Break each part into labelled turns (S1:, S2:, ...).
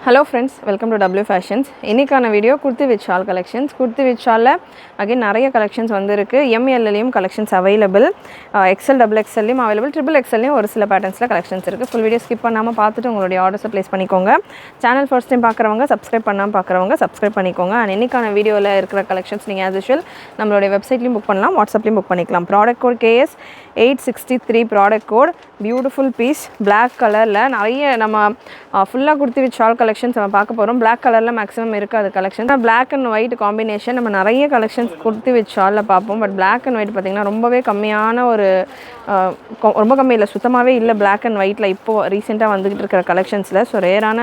S1: Hello friends, welcome to W Fashions. இன்னைக்கான video kurti with shawl collections. Kurti with shawl again நிறைய collections வந்திருக்கு. ML லயும் collections available. XL double XL லயும் available. Triple XL லயும் ஒரு சில patternsல collections இருக்கு. Full video skip பண்ணாம பார்த்துட்டு உங்களுடைய ஆர்டர்ஸ் place பண்ணிக்கோங்க. Channel first time பார்க்கறவங்க subscribe பண்ணாம பார்க்கறவங்க subscribe பண்ணிக்கோங்க. And இன்னைக்கான வீடியோல இருக்கிற collections நீங்க as usual நம்மளுடைய வெப்சைட்லயும் புக் பண்ணலாம், வாட்ஸ்அப்லயும் புக் பண்ணிக்கலாம். Product code KS 863 product code. Beautiful piece black colorல நிறைய நம்ம ஃபுல்லா kurti with shawl collections நம்ம பார்க்க போறோம். Black கலர்ல மேக்ஸिमम இருக்கு அது collection. Black and white combination நம்ம நிறைய கலெக்ஷன்ஸ் kurti with shawlல பார்ப்போம். பட் Black and white பாத்தீங்கன்னா ரொம்பவே கம்மியான ஒரு ரொம்ப கம்மி இல்ல சுத்தமாவே இல்ல Black and whiteல இப்போ ரீசன்ட்டா வந்துகிட்டு இருக்கிற கலெக்ஷன்ஸ்ல சோ ரேரான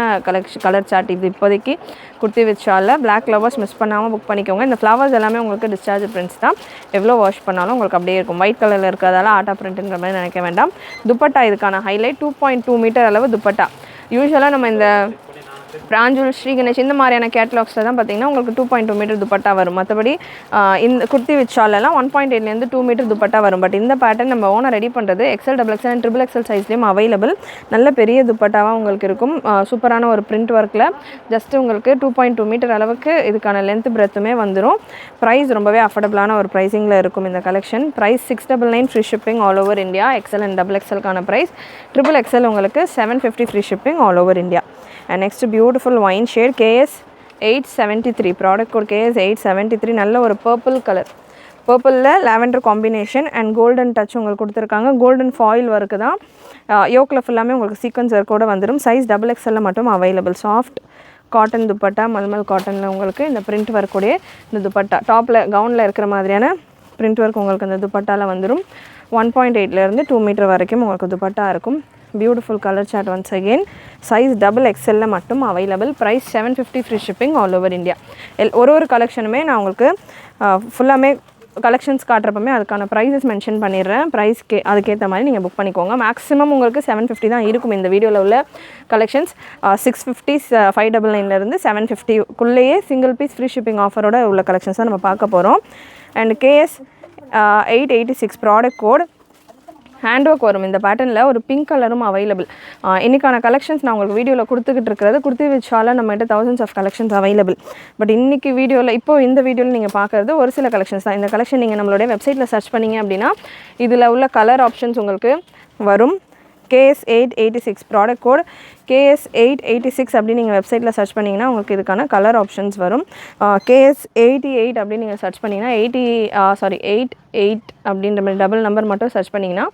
S1: கலர் சார்ட் இது இப்போதைக்கு kurti with shawlல Black lovers miss பண்ணாம புக் பண்ணிக்கோங்க. இந்த ஃப்ளவர்ஸ் எல்லாமே உங்களுக்கு டிஸ்சார்ஜ் பிரிண்ட்ஸ் தான். எவ்வளவு வாஷ் பண்ணாலும் உங்களுக்கு அப்படியே இருக்கும். ஒயிட் கலர்ல இருக்கறதால ஆட்டா பிரிண்ட்ன்ற மாதிரி நினைக்க வேண்டாம். துப்பட்டா இதுக்கான ஹைலைட் 2.2 மீட்டர் அளவு துப்பட்டா. யூசுவலா நம்ம இந்த பிராஞ்சூல் ஸ்ரீ கணேஷ் இந்த மாதிரியான கேட்டலாக்ஸ்ல தான் பாத்தீங்கன்னா உங்களுக்கு 2.2 மீட்டர் துப்பட்டா வரும். மத்தபடி இந்த kurti with shawl எல்லாம் 1.8 ல இருந்து 2 மீட்டர் துப்பட்டா வரும். பட் இந்த பேட்டர்ன் நம்ம ஓனா ரெடி பண்றது XL double XL and triple XL சைஸ்லயும் அவேலபிள். நல்ல பெரிய துப்பட்டாவா உங்களுக்கு இருக்கும். சூப்பரான ஒரு print workல ஜஸ்ட் உங்களுக்கு 2.2 மீட்டர் அளவுக்கு இதுக்கான லெந்த் பிரெத்துமே வந்துரும். பிரைஸ் ரொம்பவே அஃபோர்டபிளான ஒரு பிரைசிங்ல இருக்கும் இந்த collection. Price 699 free shipping all over India. XL and double XL கான பிரைஸ். triple XL உங்களுக்கு 750 free shipping all over India. And next beautiful wine shade KS 873 product code KS 873 நல்ல ஒரு purple color purpleல lavender combination and golden touch உங்களுக்கு கொடுத்திருக்காங்க. golden foil work தான். யோக்ல ஃபுல்லாமே உங்களுக்கு sequence work ஓட வந்துரும். size double XL ல மட்டும் available. soft cotton dupatta mulmul காட்டன்ல உங்களுக்கு இந்த print work ஓட இந்த துப்பட்டா டாப்ல கவுன்ல இருக்கிற மாதிரியான print work உங்களுக்கு அந்த துப்பட்டால வந்துரும். 1.8 ல இருந்து 2 மீட்டர் வரைக்கும் உங்களுக்கு துப்பட்டா இருக்கும். Beautiful color chart once again. Size double XL ல மட்டும் available. Price 750 free shipping all over India. ஒரு கலெக்ஷனுமே நான் உங்களுக்கு ஃபுல்லாமே கலெக்ஷன்ஸ் காட்றப்பமே அதுக்கான prices மென்ஷன் பண்ணிடுறேன். price அதுக்கு ஏத்த மாதிரி நீங்க புக் பண்ணிக்கோங்க. மேக்ஸिमम உங்களுக்கு 750 தான் இருக்கும் இந்த வீடியோல உள்ள கலெக்ஷன்ஸ். 650 599 ல இருந்து 750 குள்ளேயே சிங்கிள் பீஸ் ஃப்ரீ ஷிப்பிங் ஆஃபரோட உள்ள கலெக்ஷன்ஸ் தான் நம்ம பார்க்க போறோம். And KS 886 product code hand work வரும். இந்த பேட்டர்னில் ஒரு பிங்க் கலரும் அவைலபிள். இன்னைக்கான கலெக்ஷன்ஸ் நான் உங்களுக்கு வீடியோவில் கொடுத்துக்கிட்டு இருக்கிறது kurti with shawl நம்மகிட்ட thousands of collections available. But இன்னைக்கு வீடியோவில் இப்போ இந்த வீடியோவில் நீங்கள் பார்க்குறது ஒரு சில கலெக்ஷன்ஸ் தான். இந்த கலெக்ஷன் நீங்கள் நம்மளுடைய வெப்சைட்டில் சர்ச் பண்ணீங்க அப்படின்னா இதில் உள்ள கலர் ஆப்ஷன்ஸ் உங்களுக்கு வரும். KS 886 ப்ராடக்ட் கோட் KS 886 அப்படி நீங்கள் வெப்சைட்டில் சர்ச் பண்ணிங்கன்னா உங்களுக்கு இதுக்கான கலர் ஆப்ஷன்ஸ் வரும். KS 88 அப்படி நீங்கள் சர்ச் பண்ணிங்கன்னா 88 அப்படின்ற மாதிரி டபுள் நம்பர் மட்டும் சர்ச் பண்ணிங்கன்னா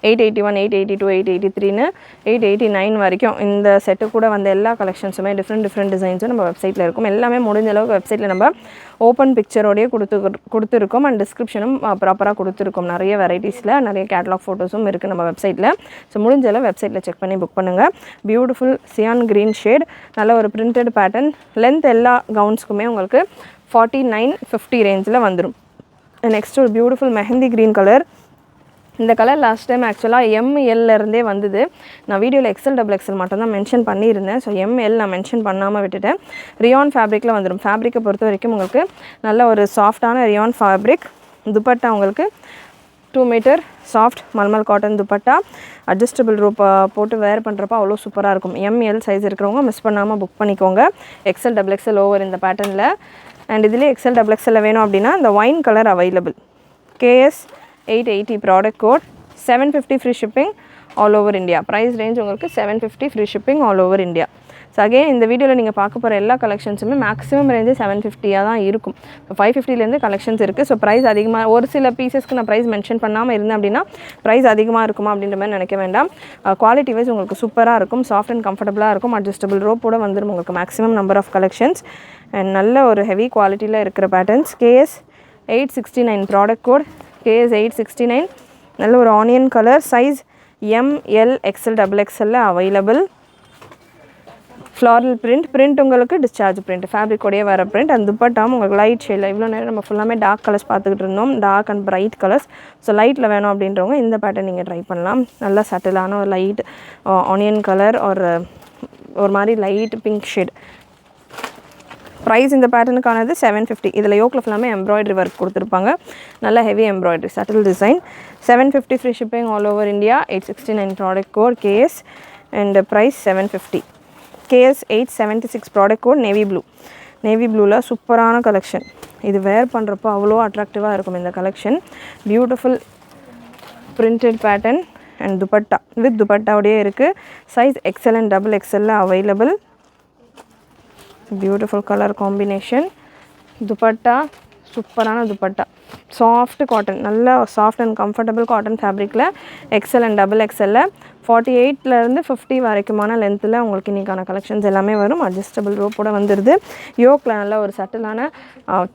S1: 881 882 883ன்னு 889 வரைக்கும் இந்த செட்டு கூட வந்த எல்லா கலெக்ஷன்ஸுமே டிஃப்ரெண்ட் டிசைன்ஸும் நம்ம வெப்சைட்டில் இருக்கும். எல்லாமே முடிஞ்ச அளவுக்கு வெப்சைட்டில் நம்ம ஓப்பன் பிக்சரோடையே கொடுத்துருக்கோம் அண்ட் டிஸ்கிரிப்ஷனும் ப்ராப்பராக கொடுத்துருக்கோம். நிறைய வெரைட்டிஸில் நிறைய கேட்லாக் ஃபோட்டோஸும் இருக்குது நம்ம வெப்சைட்டில். ஸோ முடிஞ்ச அளவு வெப்சைட்டில் செக் பண்ணி புக் பண்ணுங்கள். பியூட்டிஃபுல் சியான் க்ரீன் ஷேட் நல்ல ஒரு பிரிண்டட் பேட்டர்ன். லென்த் எல்லா கவுன்ஸ்க்குமே உங்களுக்கு 4950 ரேஞ்சில் வந்துடும். நெக்ஸ்ட் ஒரு பியூட்டிஃபுல் மெஹந்தி க்ரீன் கலர். இந்த கலர் லாஸ்ட் டைம் ஆக்சுவலாக ML இருந்தே வந்தது. நான் வீடியோவில் XL double XL மட்டும் தான் மென்ஷன் பண்ணியிருந்தேன். ஸோ ML நான் மென்ஷன் பண்ணாமல் விட்டுட்டேன். ரியான் ஃபேப்ரிக்கில் வந்துடும். ஃபேப்ரிக்கை பொறுத்த வரைக்கும் உங்களுக்கு நல்ல ஒரு சாஃப்டான ரியான் ஃபேப்ரிக். துப்பட்டா உங்களுக்கு 2 metre soft mulmul cotton dupatta. Adjustable rope போட்டு வேர் பண்ணுறப்ப அவ்வளோ சூப்பராக இருக்கும். ML சைஸ் இருக்கிறவங்க மிஸ் பண்ணாமல் புக் பண்ணிக்கோங்க. XL double XL ஓவர் இந்த பேட்டர்னில். அண்ட் இதுலேயே XL double XL வேணும் அப்படின்னா இந்த wine colour available. KS 880 product code 750 free shipping all over India. price range உங்களுக்கு 750 free shipping all over India. So again இந்த வீடியோவில் நீங்கள் பார்க்க போகிற எல்லா கலெக்ஷன்ஸுமே மேக்ஸிமம் ரேஞ்சு 750 தான் இருக்கும். 550லேருந்து கலெக்ஷன்ஸ் இருக்குது. ஸோ ப்ரைஸ் அதிகமாக ஒரு சில பீசஸ்க்கு நான் ப்ரைஸ் மென்ஷன் பண்ணாமல் இருந்தேன் அப்படின்னா ப்ரைஸ் அதிகமாக இருக்குமா அப்படின்ற மாதிரி நினைக்க வேண்டாம். குவாலிட்டி வைஸ் உங்களுக்கு சூப்பராக இருக்கும். சாஃப்ட் அண்ட் கம்ஃபர்டபுளாக இருக்கும். அட்ஜஸ்டபிள் ரோப்போட வந்துடும் உங்களுக்கு maximum number of collections. And நல்ல ஒரு ஹெவி குவாலிட்டியில் இருக்கிற patterns. KS 869 product code KS 869 நல்ல ஒரு onion colour. Size ML XL double XL available. Floral print உங்களுக்கு டிஸ்சார்ஜ் பிரிண்ட் ஃபேப்ரிக்கோடையே வர பிரிண்ட். அந்த துப்பட்டாவும் உங்களுக்கு லைட் ஷேடில் இவ்வளோ நேரம் நம்ம ஃபுல்லாமே டார்க் கலர்ஸ் பார்த்துக்கிட்டு இருந்தோம். Dark and bright colours. So லைட்டில் வேணும் அப்படின்றவங்க இந்த பேட்டர்ன் நீங்கள் ட்ரை பண்ணலாம். நல்லா சட்டிலான ஒரு லைட் ஆனியன் கலர் ஒரு மாதிரி லைட் பிங்க் ஷேட். ப்ரைஸ் இந்த பேட்டர்னுக்கானது 750. இதில் யோக்கில் ஃபுல்லாமே எம்ப்ராய்டரி ஒர்க் கொடுத்துருப்பாங்க. நல்ல ஹெவி எம்ப்ராய்டரி சட்டில் design. 750 free shipping all over India. 869 product code KS and price 750. KS 876 product code navy ப்ளூவில் சூப்பரான கலெக்ஷன். இது வேர் பண்ணுறப்போ அவ்வளோ அட்ராக்டிவாக இருக்கும் இந்த collection. Beautiful printed pattern and dupatta with துப்பட்டாவோடையே இருக்குது. Size XL and XXL available. Beautiful colour combination. Dupatta சூப்பரான துப்பட்டா, சாஃப்ட் காட்டன், நல்ல சாஃப்ட் அண்ட் கம்ஃபர்டபுள் காட்டன் ஃபேப்ரிக்கில் XL அண்ட் XXL 48லேருந்து 50 வரைக்குமான லென்த்தில் உங்களுக்கு இன்றைக்கான கலெக்ஷன்ஸ் எல்லாமே வரும். அட்ஜஸ்டபிள் ரோப்போட வந்துடுது. யோக்கில் நல்ல ஒரு சட்டிலான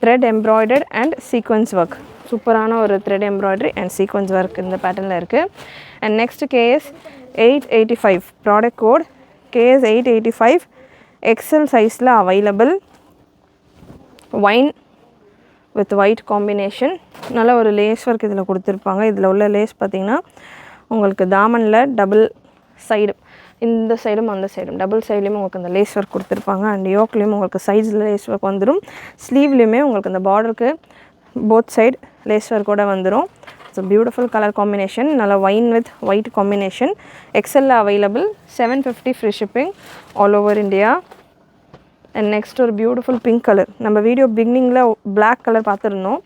S1: thread embroidered and sequins work, சூப்பரான ஒரு thread embroidery and sequins work இந்த பேட்டர்னில் இருக்குது. And next KS 885 product code KS 885 XL சைஸில் available. Wine with white combination, நல்ல ஒரு லேஸ் ஒர்க் இதில் கொடுத்துருப்பாங்க. இதில் உள்ள லேஸ் பார்த்திங்கன்னா உங்களுக்கு தாமனில் டபுள் சைடு, இந்த சைடும் அந்த சைடும் டபுள் சைட்லேயுமே உங்களுக்கு அந்த லேஸ் ஒர்க் கொடுத்துருப்பாங்க. அண்ட் யோக்லேயும் உங்களுக்கு சைட்ஸில் லேஸ் ஒர்க் வந்துடும். ஸ்லீவ்லேயுமே உங்களுக்கு அந்த பார்டருக்கு போத் சைடு லேஸ் ஒர்க்கோட வந்துடும். ஸோ பியூட்டிஃபுல் கலர் காம்பினேஷன், நல்ல wine with white combination. XL available. 750 free shipping all over India. And next ஒரு பியூட்டிஃபுல் பிங்க் கலர். நம்ம வீடியோ பிகினிங்கில் பிளாக் கலர் பார்த்துருந்தோம்.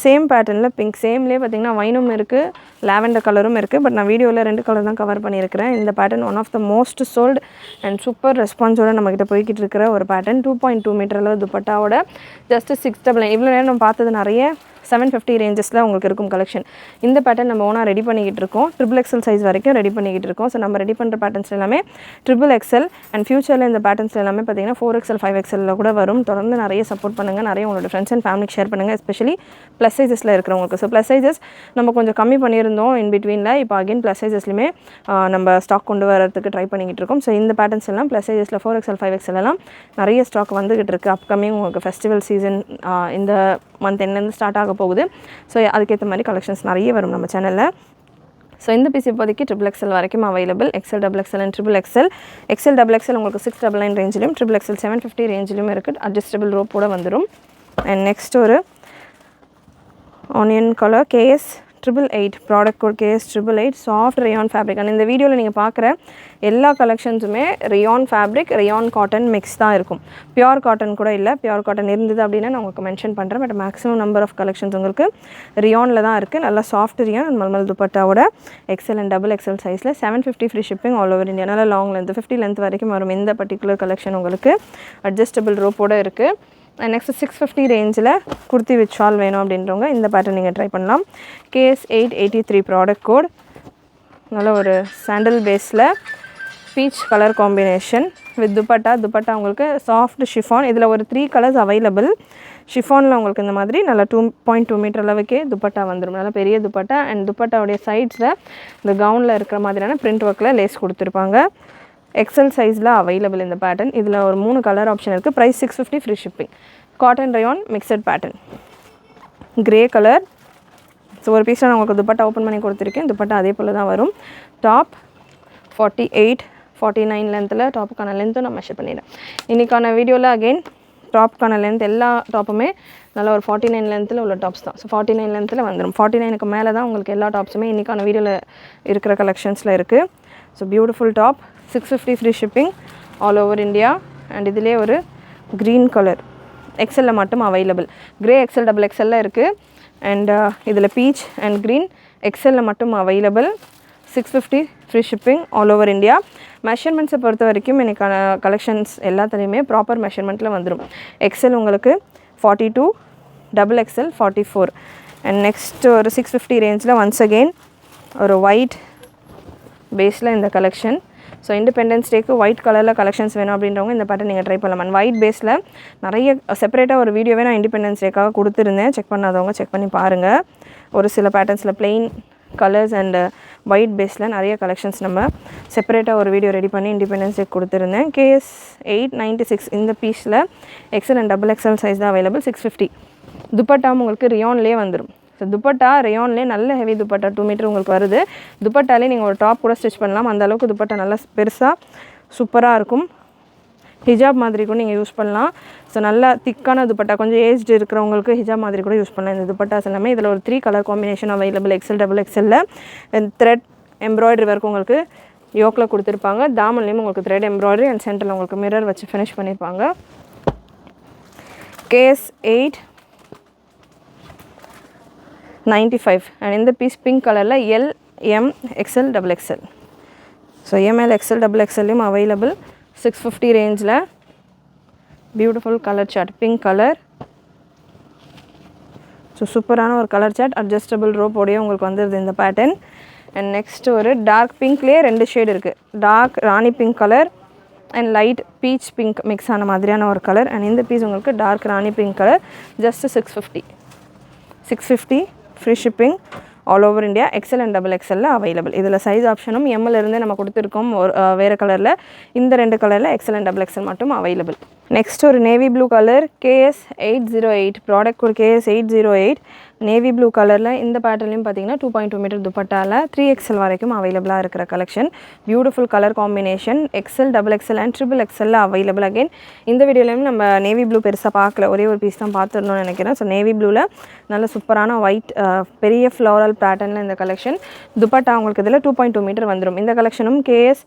S1: சேம் பேட்டர்னில் பிங்க், சேம்லேயே பார்த்திங்கன்னா வைனும் இருக்குது, லாவெண்டர் கலரும் இருக்குது. பட் நான் வீடியோவில் 2 கலர் தான் கவர் பண்ணியிருக்கிறேன். இந்த pattern one of the most sold and super ரெஸ்பான்ஸோடு நம்மக்கிட்ட போய்கிட்டு இருக்கிற ஒரு பேட்டர்ன். 2.2 மீட்டர் அளவு துப்பட்டாவோட ஜஸ்ட் 699. இவ்வளோ நேரம் நம்ம பார்த்தது நிறைய 750 ரேஞ்சஸில் உங்களுக்கு இருக்கும் கலெக்ஷன். இந்த பேட்டர்ன் நம்ம ஓனாக ரெடி பண்ணிக்கிட்டு இருக்கோம். XXL சைஸ் வரைக்கும் ரெடி பண்ணிக்கிட்டு இருக்கோம். ஸோ நம்ம ரெடி பண்ணுற பேட்டர்ன்ஸ் எல்லாமே XXL அண்ட் ஃபியூச்சரில் இந்த பேட்டர்ன்ஸ் எல்லாமே பார்த்திங்கன்னா 4XL 5XL கூட வரும். தொடர்ந்து நிறைய சப்போர்ட் பண்ணுங்கள், நிறைய உங்களோட ஃப்ரெண்ட்ஸ் அண்ட் ஃபேமிலிக்கு ஷேர் பண்ணுங்கள், எஸ்பெஷலி ப்ளஸ் சைஸஸில் இருக்கிறவங்களுக்கு. ஸோ ப்ளஸ் சைஸஸ் நம்ம கொஞ்சம் கம்மி பண்ணியிருந்தோம் இன் பிட்வீனில். இப்போ அகைன் ப்ளஸ் சைஸஸ்லையுமே நம்ம ஸ்டாக் கொண்டு வரதுக்கு ட்ரை பண்ணிக்கிட்டு இருக்கோம். ஸோ இந்த பேட்டர்ன்ஸ் எல்லாம் ப்ளஸ் சைஸஸில் 4XL 5XL எல்லாம் நிறைய ஸ்டாக் வந்துகிட்டு இருக்குது. அப்கமிங் உங்களுக்கு ஃபெஸ்டிவல் சீசன் இந்த மந்த் எண்ட்லேருந்து ஸ்டார்ட் ஆக போகுது. ஸோ அதுக்கேற்ற மாதிரி கலெக்ஷன்ஸ் நிறைய வரும் நம்ம சேனலில். ஸோ இந்த பீஸ் இப்போதைக்கு XXL வரைக்கும் available. XL XXL and XXL. XL XXL உங்களுக்கு 699 ரேஞ்சிலும், XXL 750 ரேஞ்சிலும் இருக்குது. அட்ஜஸ்டபிள் ரோப்போட வந்துடும். அண்ட் நெக்ஸ்ட் ஒரு onion colour KS 888 product code KS 888 soft rayon fabric. And இந்த வீடியோவில் நீங்கள் பார்க்குற எல்லா கலெக்ஷன்ஸுமே rayon fabric, rayon cotton mix தான் இருக்கும். பியூர் காட்டன் கூட இல்லை. பியூர் காட்டன் இருந்தது அப்படின்னா நான் உங்களுக்கு மென்ஷன் பண்ணுறேன். But maximum number of collections உங்களுக்கு ரேயானில் தான் இருக்குது. நல்லா சாஃப்ட் ரேயான் அண்ட் மல்மல் துப்பட்டாவோட XL அண்ட் XXL சைஸில் 750 free shipping all over India. நல்லா லாங் லென்த் 50 லென்த் வரைக்கும் வரும் இந்த பர்டிகுலர் கலெக்ஷன். உங்களுக்கு அட்ஜஸ்டபிள் ரோப்போடு இருக்குது. அண்ட் நெக்ஸ்ட் 650 ரேஞ்சில் குர்த்தி வித் ஷால் வேணும் அப்படின்றவங்க இந்த பேட்டர்ன் நீங்கள் ட்ரை பண்ணலாம். KS 883 product code. நல்ல ஒரு சாண்டல் பேஸில் peach colour combination with dupatta உங்களுக்கு சாஃப்ட் ஷிஃபான். இதில் ஒரு 3 கலர்ஸ் அவைலபிள். ஷிஃபானில் உங்களுக்கு இந்த மாதிரி நல்லா 2.2 மீட்டர் அளவுக்கே துப்பட்டா வந்துடும். நல்லா பெரிய துப்பட்டா. அண்ட் துப்பட்டாவுடைய சைட்ஸில் இந்த கவுனில் இருக்கிற மாதிரியான பிரிண்ட் ஒர்க்கில் லேஸ் கொடுத்துருப்பாங்க. XL சைஸில் அவைலபிள் இந்த பேட்டர்ன். இதில் ஒரு 3 கலர் ஆப்ஷன் இருக்குது. Price 650 free shipping. Cotton rayon mixed pattern, grey colour. So ஒரு பீஸில் நான் உங்களுக்கு துப்பட்டா ஓப்பன் பண்ணி கொடுத்துருக்கேன். துப்பட்டா அதே போல் தான் வரும். டாப் 48-49 லென்த்தில் டாப்புக்கான லென்த்தும் நான் மெஷர் பண்ணிடுறேன். இன்றைக்கான வீடியோவில் அகெயின் டாப்புக்கான லென்த் எல்லா டாப்புமே நல்லா ஒரு 49 லென்த்தில் உள்ள டாப்ஸ் தான். ஸோ 49 லென்த்தில் வந்துடும். 49க்கு மேலே தான் உங்களுக்கு எல்லா டாப்ஸுமே இன்றைக்கான வீடியோவில் இருக்கிற கலெக்ஷன்ஸில் இருக்குது. So beautiful top, 650 free shipping all over India. And இதிலே ஒரு க்ரீன் கலர் XL மட்டும் அவைலபிள். கிரே XL XXL இருக்குது. அண்ட் இதில் பீச் அண்ட் க்ரீன் XL மட்டும் available. 650 free shipping all over India. மெஷர்மெண்ட்ஸை பொறுத்த வரைக்கும் எனக்கான கலெக்ஷன்ஸ் எல்லாத்துலேயுமே ப்ராப்பர் மெஷர்மெண்ட்டில் வந்துடும். XL உங்களுக்கு 42, XXL 44. அண்ட் நெக்ஸ்ட் ஒரு 650 ரேஞ்சில் ஒன்ஸ் அகெயின் ஒரு ஒயிட் பேஸில் இந்த கலெக்ஷன். ஸோ இண்டிபெண்டன்ஸ் டேக்கு ஒயிட் கலரில் கலெக்ஷன்ஸ் வேணும் அப்படின்றவங்க இந்த பேட்டர்ன் நீங்கள் ட்ரை பண்ணலாம். அண்ட் ஒயிட் பேஸில் நிறைய செப்பரேட்டாக ஒரு வீடியோவே நான் இண்டிபெண்டன்ஸ் டேக்காக கொடுத்துருந்தேன். செக் பண்ணாதவங்க செக் பண்ணி பாருங்கள். ஒரு சில பேட்டர்ன்ஸில் பிளெயின் கலர்ஸ் அண்ட் ஒயிட் பேஸில் நிறைய கலெக்ஷன்ஸ் நம்ம செப்பரேட்டாக ஒரு வீடியோ ரெடி பண்ணி இண்டிபெண்டன்ஸ் டே கொடுத்துருந்தேன். KS 896 இந்த பீஸில் XL அண்ட் XXL சைஸ் தான் அவைலபிள். 650. துப்பட்டாவும் உங்களுக்கு ரியான்லேயே வந்துடும். ஸோ துப்பட்டா ரேயான்லேயே நல்ல ஹெவி துப்பட்டா 2 மீட்டர் உங்களுக்கு வருது. துப்பட்டாலே நீங்கள் ஒரு டாப் கூட ஸ்டிச் பண்ணலாம். அந்தளவுக்கு துப்பட்டா நல்லா பெருசாக சூப்பராக இருக்கும். ஹிஜாப் மாதிரி கூட நீங்கள் யூஸ் பண்ணலாம். ஸோ நல்லா திக்கான துப்பட்டா, கொஞ்சம் ஏஜ்டு இருக்கிறவங்களுக்கு ஹிஜாப் மாதிரி கூட யூஸ் பண்ணலாம் இந்த துப்பட்டாஸ் எல்லாமே. இதில் ஒரு 3 colour combination available. XL XXL thread embroidery work உங்களுக்கு யோக்கில் கொடுத்துருப்பாங்க. தாமன்லேயும் உங்களுக்கு த்ரெட் எம்ப்ராய்டரி அண்ட் சென்டரில் உங்களுக்கு மிரர் வச்சு ஃபினிஷ் பண்ணியிருப்பாங்க. கேஎஸ் 895 அண்ட் இந்த பீஸ் பிங்க் கலரில் L, M, XL, double XL. So ML, XL, double எக்ஸ்எல்லையும் அவைலபிள். 650 ரேஞ்சில் beautiful colour chart, pink colour. So சூப்பரான ஒரு கலர் சார்ட், அட்ஜஸ்டபிள் ரோப்போடையும் உங்களுக்கு வந்துடுது இந்த பேட்டர்ன். அண்ட் நெக்ஸ்ட் ஒரு டார்க் பிங்க்லேயே 2 ஷேட் இருக்குது. Dark rani pink colour and light peach pink mix ஆன மாதிரியான ஒரு கலர். அண்ட் இந்த பீஸ் உங்களுக்கு dark rani pink colour, just 650 free shipping all over India. XL and double எக்ஸ்எல்ல அவைலபிள். இதில் சைஸ் ஆப்ஷனும் எம்எல்லேருந்து நம்ம கொடுத்துருக்கோம் ஒரு வேறு கலரில். இந்த 2 கலரில் எக்ஸ்எல் அண்ட் டபுள் எக்ஸ்எல் மட்டும் அவைலபிள். நெக்ஸ்ட் ஒரு navy blue colour, KS 808 product code KS 808 navy blue கலரில். இந்த பேட்டர்லையும் பார்த்தீங்கன்னா 2.2 மீட்டர் துப்பட்டாவில் 3XL வரைக்கும் அவைலபிளாக இருக்கிற collection. Beautiful colour combination. XL, double XL and triple எக்ஸ்எல்ல அவைலபிள். அகெயின் இந்த வீடியோலையும் நம்ம நேவி ப்ளூ பெருசாக பார்க்கல, ஒரே ஒரு பீஸ் தான் பார்த்துருந்தோம்னு நினைக்கிறேன். ஸோ நேவி ப்ளூவில் நல்ல சூப்பரான ஒயிட் பெரிய ஃப்ளோரல் பேட்டர்னில் இந்த கலெக்ஷன். துப்பட்டா உங்களுக்கு இதில் 2.2 மீட்டர் வந்துடும். இந்த கலெக்ஷனும் KS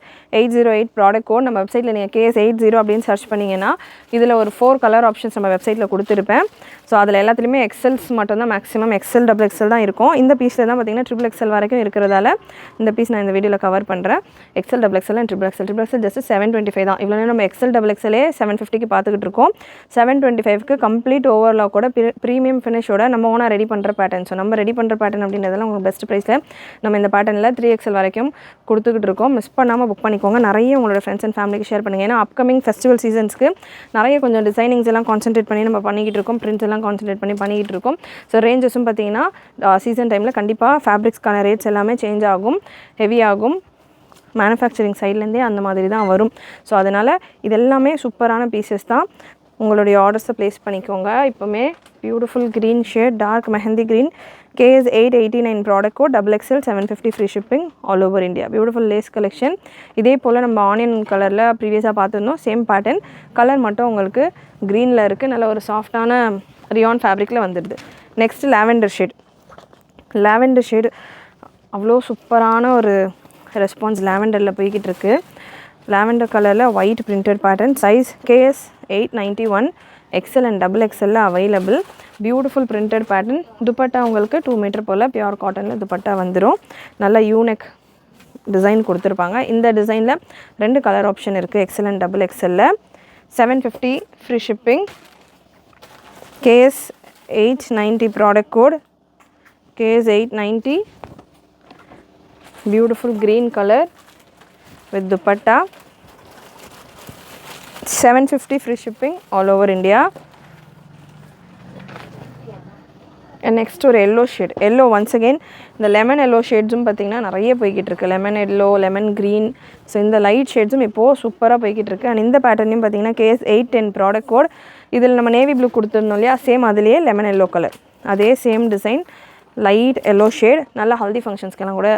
S1: 808 ப்ராடக்ட் கோட். நம்ம வெப்சைட்டில் நீங்கள் KS 80 அப்படின்னு சர்ச் பண்ணிங்கன்னா இதில் ஒரு 4 கலர் ஆப்ஷன்ஸ் நம்ம வெப்சைட்டில் கொடுத்துருப்பேன். ஸோ அதில் எல்லாத்துலேயுமே எக்ஸல்ஸ் மட்டும்தான், மேக்ஸிமம் எக்ஸல், டபுள் எக்ஸல் தான் இருக்கும். இந்த பீஸில் தான் பார்த்தீங்கன்னா ட்ரிபிள் எக்ஸல் வரைக்கும் இருக்கிறதால இந்த பீஸ் நான் இந்த வீடியோவில் கவர் பண்ணுறேன். XL, double XL and triple XL just 725 தான். இவ்வளோ நம்ம எக்ஸல், டபுள் எக்ஸலே 750க்கு பார்த்துக்கிட்டு இருக்கோம். 725க்கு கம்ப்ளீட் ஓவர்லாக்கோட ப்ரீமியம் ஃபினிஷோட நம்ம ஓனாக ரெடி பண்ணுற பேட்டர்ன். ஸோ நம்ம ரெடி பண்ணுற பேட்டர்ன் அப்படின்றதெல்லாம் உங்களுக்கு பெஸ்ட் ப்ரைஸில் நம்ம இந்த பேட்டர்னில் 3XL வரைக்கும் கொடுத்துக்கிட்டு இருக்கோம். மிஸ் பண்ணாமல் புக் பண்ணிக்கோங்க. நிறைய உங்களோட ஃப்ரெண்ட்ஸ் அண்ட் ஃபேமிலிக்கு ஷேர் பண்ணுங்கள். ஏன்னா அப்கமிங் ஃபெஸ்டிவல் சீசன்ஸ்க்கு நிறைய கொஞ்சம் டிசைனிங்ஸ் எல்லாம் கான்சென்ட்ரேட் பண்ணி நம்ம பண்ணிக்கிட்டு இருக்கோம். பிரிண்ட்ஸ் எல்லாம் கான்சென்ட்ரேட் பண்ணிக்கிட்டு இருக்கோம். ஸோ ரேஞ்சஸும் பார்த்தீங்கன்னா சீசன் டைமில் கண்டிப்பாக ஃபேப்ரிக்ஸ்க்கான ரேட்ஸ் எல்லாமே சேஞ்ச் ஆகும், ஹெவி ஆகும். மேனுஃபேக்சரிங் சைட்லேருந்தே அந்த மாதிரி தான் வரும். ஸோ அதனால் இது எல்லாமே சூப்பரான பீசஸ் தான். உங்களுடைய ஆர்டர்ஸை ப்ளேஸ் பண்ணிக்கோங்க. இப்போமே beautiful green shade, dark mehndi green, KS 889 product code, double XL, 750 free shipping all over India. Beautiful lace collection. இதே போல் நம்ம ஆனியன் கலரில் ப்ரீவியஸாக பார்த்துருந்தோம். சேம் பேட்டர்ன், கலர் மட்டும் உங்களுக்கு க்ரீனில் இருக்குது. நல்ல ஒரு சாஃப்டான ரியான் ஃபேப்ரிக்கில் வந்துடுது. நெக்ஸ்ட் லாவெண்டர் ஷேடு அவ்வளோ சூப்பரான ஒரு ரெஸ்பான்ஸ் லாவெண்டரில் போய்கிட்டு இருக்குது. லாவெண்டர் கலரில் white printed pattern. Size KS 891 XL and double எக்ஸ்எல்ல available. Beautiful printed pattern. Dupatta உங்களுக்கு 2 மீட்டர் போல் பியூர் காட்டனில் துப்பட்டா வந்துடும். நல்ல யூனெக் டிசைன் கொடுத்துருப்பாங்க. இந்த டிசைனில் 2 கலர் ஆப்ஷன் இருக்குது, எக்ஸ்எல் அண்ட் டபுள் எக்ஸ்எல்ல. 750 free shipping. KS 890 product code, KS 890. Beautiful green colour with dupatta. 750 free shipping all over India. Next ஒரு yellow shade. Yellow once again இந்த லெமன் எல்லோ ஷேட்ஸும் பார்த்திங்கன்னா நிறைய போய்கிட்டு இருக்குது. Lemon yellow, lemon green. So இந்த light ஷேட்ஸும் இப்போது சூப்பராக போய்கிட்டு இருக்குது. அண்ட் இந்த பேட்டர்னையும் பார்த்திங்கன்னா KS 810 ப்ராடக்ட் கோட். இதில் நம்ம நேவி ப்ளூ கொடுத்துருந்தோம் இல்லையா, சேம் அதுலேயே லெமன் எல்லோ கலர், அதே same design, light yellow shade. நல்லா ஹல்தி ஃபங்க்ஷன்ஸ்க்கெல்லாம் கூட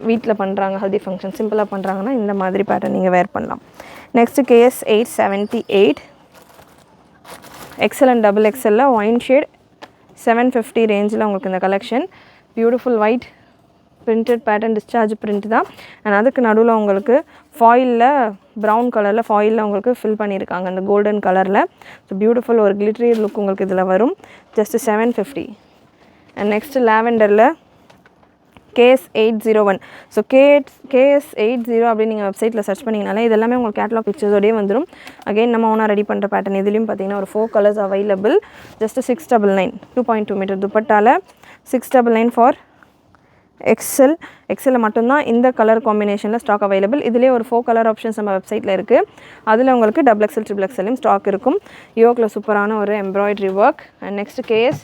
S1: வீட்டில் பண்ணுறாங்க, ஹல்தி ஃபங்க்ஷன் சிம்பிளாக பண்ணுறாங்கன்னா இந்த மாதிரி பேட்டர்ன் நீங்கள் வேர் பண்ணலாம். Next KS 878 XL and double எக்ஸ்எல்ல ஒயின் ஷேட். 750 ரேஞ்சில் உங்களுக்கு இந்த collection. Beautiful white printed pattern, discharge print தான். அண்ட் அதுக்கு நடுவில் உங்களுக்கு ஃபாயிலில் ப்ரௌன் கலரில் ஃபாயிலில் உங்களுக்கு ஃபில் பண்ணியிருக்காங்க அந்த கோல்டன் கலரில். ஸோ பியூட்டிஃபுல் ஒரு கிளிட்டரி லுக் உங்களுக்கு இதில் வரும். ஜஸ்ட் 750. அண்ட் நெக்ஸ்ட்டு லாவெண்டரில் KS 801. ஸோ KS 80 அப்படின்னு நீங்கள் வெப்சைட்டில் சர்ச் பண்ணிங்கனாலே இது எல்லாமே உங்களுக்கு கேட்லாக் பிக்சர்ஸோடய வந்துடும். அகைன் நம்ம ஓனாக ரெடி பண்ணுற பேட்டர்ன். இதுலேயும் பார்த்தீங்கன்னா ஒரு 4 கலர்ஸ் அவைலபிள். ஜஸ்ட் 699. 2.2 மீட்டர் துப்பட்டாவில் 699 ஃபார் எக்ஸலில் மட்டும்தான் இந்த கலர் காம்பினேஷனில் ஸ்டாக் அவைலபிள். இதிலே ஒரு 4 கலர் ஆப்ஷன்ஸ் நம்ம வெப்சைட்டில் இருக்குது. அதில் உங்களுக்கு டபுள் எக்ஸ்எல், ட்ரிபிள் எக்ஸ்எல்லையும் ஸ்டாக் இருக்கும். யோக்கில் சூப்பரான ஒரு embroidery work. And next KS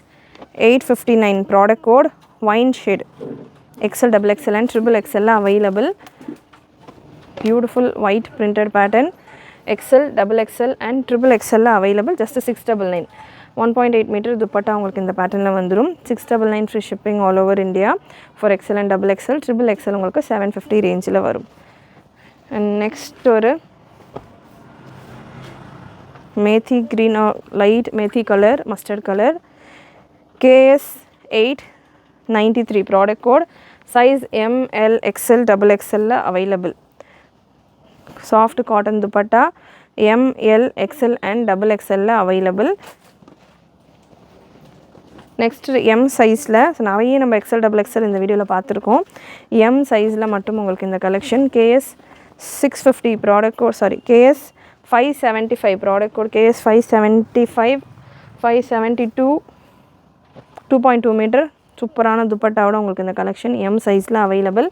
S1: 859 product code, wine shade, XL, double XL and triple எக்ஸ்எல்ல available. Beautiful white printed pattern. XL, double XL and triple எக்ஸ்எல்ல அவைலபிள். ஜஸ்ட் 699. 1.8 மீட்டர் துப்பட்டா உங்களுக்கு இந்த பேட்டர்னில் வந்துடும். 699 free shipping all over India for XL and double XL. Triple XL உங்களுக்கு 750 ரேஞ்சில் வரும். And next ஒரு methi green, light methi colour, mustard colour. KS 893 product code. Size ML, XL, double எக்ஸ்எல்ல available. Soft cotton dupatta ML XL and XXL available. Next M சைஸில் நிறைய நம்ம XL XXL இந்த வீடியோவில் பார்த்துருக்கோம். M சைஸில் மட்டும் உங்களுக்கு இந்த collection KS 650 product code KS 575 product code KS 575 572 2.2 metre சூப்பரான துப்பட்டாவோட உங்களுக்கு இந்த கலெக்ஷன் M சைஸில் அவைலபிள்.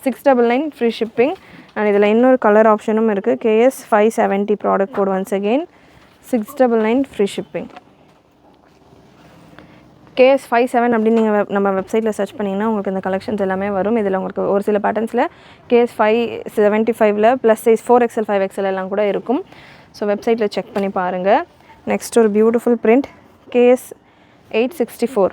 S1: 699 free shipping. அண்ட் இதில் இன்னொரு கலர் ஆப்ஷனும் இருக்குது. KS 570 product code once again 699 free shipping. KS 57 அப்படின்னு நீங்கள் நம்ம வெப்சைட்டில் சர்ச் பண்ணிங்கன்னா உங்களுக்கு இந்த கலெக்ஷன்ஸ் எல்லாமே வரும். இதில் உங்களுக்கு ஒரு சில பேட்டர்ன்ஸில் KS 575ல் ப்ளஸ் சைஸ் 4XL 5XL எல்லாம் கூட இருக்கும். ஸோ வெப்சைட்டில் செக் பண்ணி பாருங்கள். நெக்ஸ்ட் ஒரு beautiful print KS 864.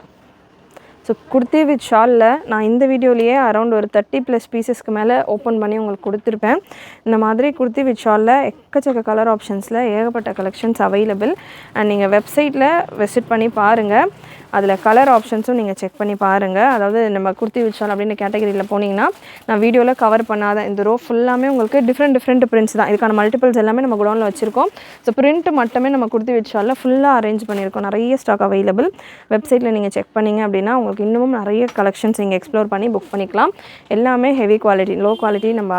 S1: So kurti with ஷாலில் நான் இந்த வீடியோலேயே அரௌண்ட் ஒரு 30+ பீசஸ்க்கு மேலே ஓப்பன் பண்ணி உங்களுக்கு கொடுத்துருப்பேன். இந்த மாதிரி குர்த்தி வித் ஷாலில் எக்கச்சக்க கலர் ஆப்ஷன்ஸில் ஏகப்பட்ட கலெக்ஷன்ஸ் அவைலபிள். அண்ட் நீங்கள் வெப்சைட்டில் விசிட் பண்ணி பாருங்கள். அதில் கலர் ஆப்ஷன்ஸும் நீங்கள் செக் பண்ணி பாருங்கள். அதாவது நம்ம குர்த்தி வித் ஷால் அப்படின்னு கேட்டகரியில் போனீங்கன்னா நான் வீடியோவில் கவர் பண்ணாத இந்த ரோ ஃபுல்லாமே உங்களுக்கு டிஃப்ரெண்ட் பிரிண்ட்ஸ் தான். இதுக்கான மல்டிபிள்ஸ் எல்லாமே நம்ம குடோனில் வச்சுருக்கோம். ஸோ பிரிண்ட் மட்டுமே நம்ம குர்த்தி வித் ஷாலில் ஃபுல்லாக அரேஞ்ச் பண்ணியிருக்கோம். நிறைய ஸ்டாக் அவைலபிள். வெப்சைட்டில் நீங்கள் செக் பண்ணிங்க அப்படின்னா உங்களுக்கு இன்னமும் நிறைய கலெக்ஷன்ஸ் நீங்கள் எக்ஸ்ப்ளோர் பண்ணி புக் பண்ணிக்கலாம். எல்லாமே ஹெவி குவாலிட்டி, லோ குவாலிட்டி நம்ம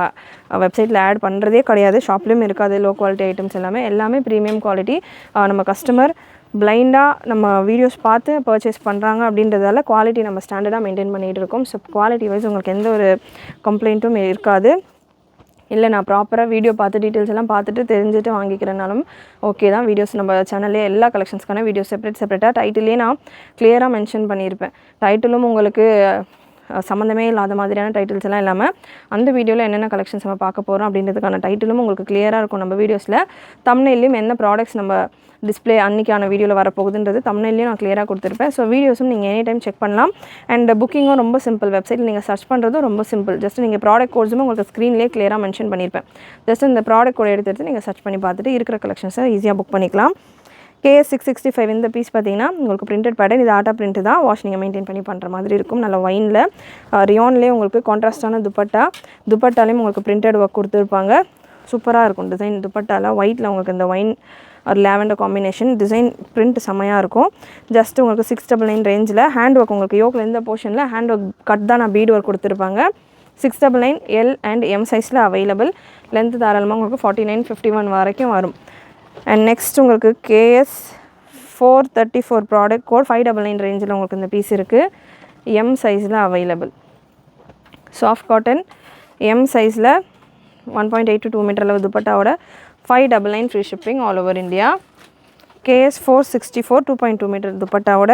S1: வெப்சைட்டில் ஆட் பண்ணுறதே கிடையாது. ஷாப்லேயும் இருக்காது லோ குவாலிட்டி ஐட்டம்ஸ் எல்லாமே ப்ரீமியம் குவாலிட்டி. நம்ம கஸ்டமர் பிளைண்டாக நம்ம வீடியோஸ் பார்த்து பர்ச்சேஸ் பண்ணுறாங்க அப்படின்றதால குவாலிட்டி நம்ம ஸ்டாண்டர்டாக மெயின்டைன் பண்ணிகிட்டு இருக்கோம். ஸோ குவாலிட்டி வைஸ் உங்களுக்கு எந்த ஒரு கம்ப்ளைண்ட்டும் இருக்காது. இல்லை நான் ப்ராப்பராக வீடியோ பார்த்து டீட்டெயில்ஸ் எல்லாம் பார்த்துட்டு தெரிஞ்சுட்டு வாங்கிக்கிறனாலும் ஓகே தான். வீடியோஸ் நம்ம சேனல்லே எல்லா கலெக்ஷன்ஸ்க்கான வீடியோஸ் செப்பரேட்டாக டைட்டிலே நான் கிளியராக மென்ஷன் பண்ணியிருப்பேன். டைட்டிலும் உங்களுக்கு சம்மந்தமே இல்லாத மாதிரியான டைட்டில்ஸ் எல்லாம் இல்லாமல் அந்த வீடியோவில் என்னென்ன கலெக்ஷன்ஸ் நம்ம பார்க்க போகிறோம் அப்படின்றதுக்கான டைட்டிலும் உங்களுக்கு கிளியராக இருக்கும். நம்ம வீடியோஸில் தம்ப்நெயிலையும் என்ன ப்ராடக்ட்ஸ் நம்ம டிஸ்பிளே அன்றைக்கான வீடியோவில் வரப்போகுதுன்றது தம்ப்நெயிலையும் நான் கிளியராக கொடுத்துருப்பேன். ஸோ வீடியோஸும் நீங்கள் எனி டைம் செக் பண்ணலாம். அண்ட் புக்கிங்கும் ரொம்ப சிம்பிள். வெப்சைட்டில் நீங்கள் சர்ச் பண்ணுறதும் ரொம்ப சிம்பிள். ஜஸ்ட் நீங்கள் ப்ராடக்ட் கோட்ஸும் உங்களுக்கு ஸ்க்ரீன்லேயே கிளியராக மென்ஷன் பண்ணியிருப்பேன். ஜஸ்ட் இந்த ப்ராடக்ட் கோட் எடுத்து நீங்கள் சர்ச் பண்ணி பார்த்துட்டு இருக்கிற கலெக்ஷன்ஸை ஈஸியாக புக் பண்ணிக்கலாம். KS 665 இந்த பீஸ் பார்த்தீங்கன்னா உங்களுக்கு பிரிண்டட் பேட்டர்ன். இது ஆட்டா பிரிண்ட் தான். வாஷ் நீங்கள் மெயின்டைன் பண்ணி பண்ணுற மாதிரி இருக்கும். நல்ல வைனில் ரியான்லேயே உங்களுக்கு கான்ட்ராஸ்டான துப்பட்டாலையும் உங்களுக்கு பிரிண்டட் ஒர்க் கொடுத்துருப்பாங்க. சூப்பராக இருக்கும் டிசைன். துப்பட்டாவில் ஒயிட்டில் உங்களுக்கு இந்த வைன் ஒரு லேவெண்டர் காம்பினேஷன் டிசைன் பிரிண்ட் செம்மையாக இருக்கும். ஜஸ்ட் உங்களுக்கு 699 ரேஞ்சில் ஹேண்ட் ஒர்க் உங்களுக்கு யோக்கில் இந்த போர்ஷனில் ஹேண்ட் ஒர்க் கட் தான் நான் பீட் ஒர்க் கொடுத்துருப்பாங்க. 699 L and M சைஸில் அவைலபிள். லென்த்து தாராளமாக உங்களுக்கு 49-51 வரைக்கும் வரும். அண்ட் நெக்ஸ்ட் உங்களுக்கு KS 434 ப்ராடக்ட் கோட் 599 ரேஞ்சில் உங்களுக்கு இந்த பீஸ் இருக்குது. M சைஸில் அவைலபிள். சாஃப்ட் காட்டன் M சைஸில் 1.8 to 2 மீட்டர் அளவு துப்பட்டாவோட 599 free shipping all over India. KS 464 2.2 metre துப்பட்டாவோட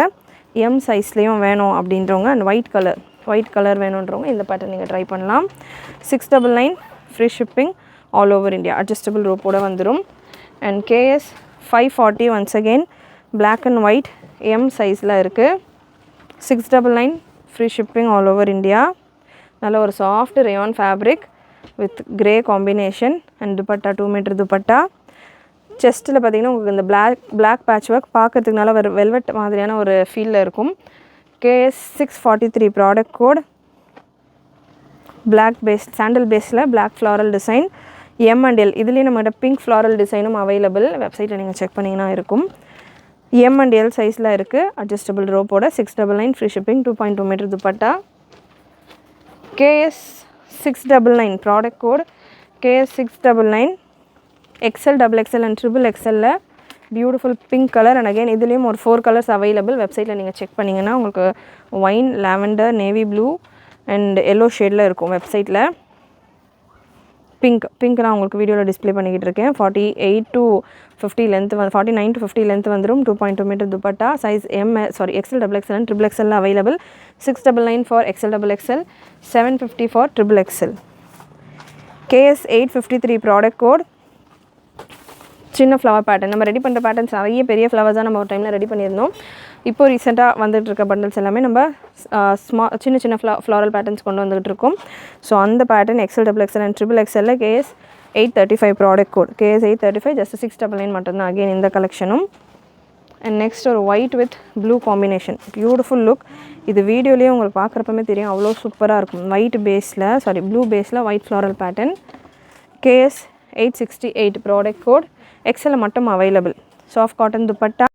S1: M சைஸ்லேயும் வேணும் அப்படின்றவங்க அண்ட் ஒயிட் கலர் வேணுன்றவங்க இந்த பேட்டர்ன் நீங்கள் ட்ரை பண்ணலாம். 699 free shipping all over India. Adjustable ரோப்போட வந்துடும். And KS 540 once again black and white M சைஸில் இருக்குது. 699 free shipping all over India. நல்ல ஒரு soft rayon fabric with grey combination and dupatta 2 metre dupatta. செஸ்ட்டில் பார்த்தீங்கன்னா உங்களுக்கு இந்த பிளாக் பேட்ச் ஒர்க் பார்க்கறதுக்கு நல்ல ஒரு வெல்வெட் மாதிரியான ஒரு ஃபீலில் இருக்கும். KS 643 product code black base sandal பேஸில் black floral design M and L. இதுலேயும் நம்மகிட்ட பிங்க் ஃப்ளாரல் டிசைனும் அவைலபிள். வெப்சைட்டில் நீங்கள் செக் பண்ணிங்கன்னா இருக்கும். M and L சைஸில் இருக்குது. அட்ஜஸ்டபிள் ரோப்போட 699 free shipping 2.2 metre dupatta. KS 699 product code KS 699 XL XXL and XXL beautiful pink colour. And again இதுலேயும் ஒரு 4 கலர்ஸ் அவைலபிள். வெப்சைட்டில் நீங்கள் செக் பண்ணிங்கன்னா உங்களுக்கு wine, lavender, navy blue and yellow ஷேடில் இருக்கும். வெப்சைட்டில் பிங்க் நான் உங்களுக்கு வீடியோவில் டிஸ்பிளே பண்ணிக்கிட்டு இருக்கேன். 48 to 50 லென்த் 49 to 50 லென்த் வந்துடும். 2.2 metre dupatta. Size XL XXL and XXL available. 699 for XL XXL, 750 for XXL. KS 853 product code சின்ன ஃப்ளவர் பேட்டர்ன். நம்ம ரெடி பண்ணுற பேட்டர்ன்ஸ் நிறைய பெரிய ஃப்ளவர்ஸாக நம்ம ஒரு டைமில் ரெடி பண்ணியிருந்தோம். இப்போ ரீசெண்டாக வந்துட்டு இருக்க பண்டல்ஸ் எல்லாமே நம்ம சின்ன ஃப்ளாரல் பேட்டர்ன்ஸ் கொண்டு வந்துகிட்டு இருக்கோம். ஸோ அந்த pattern XL XXL and XXL KS 835 product code KS 835 just 699 மட்டும்தான். அகெயின் இந்த கலெக்ஷனும். அண்ட் நெக்ஸ்ட் ஒரு white with blue combination beautiful look. இது வீடியோலேயே உங்களுக்கு பார்க்குறப்பமே தெரியும் அவ்வளோ சூப்பராக இருக்கும். ப்ளூ பேஸில் white floral pattern. KS 868 product code. XL மட்டும் அவைலபிள். Soft cotton dupatta.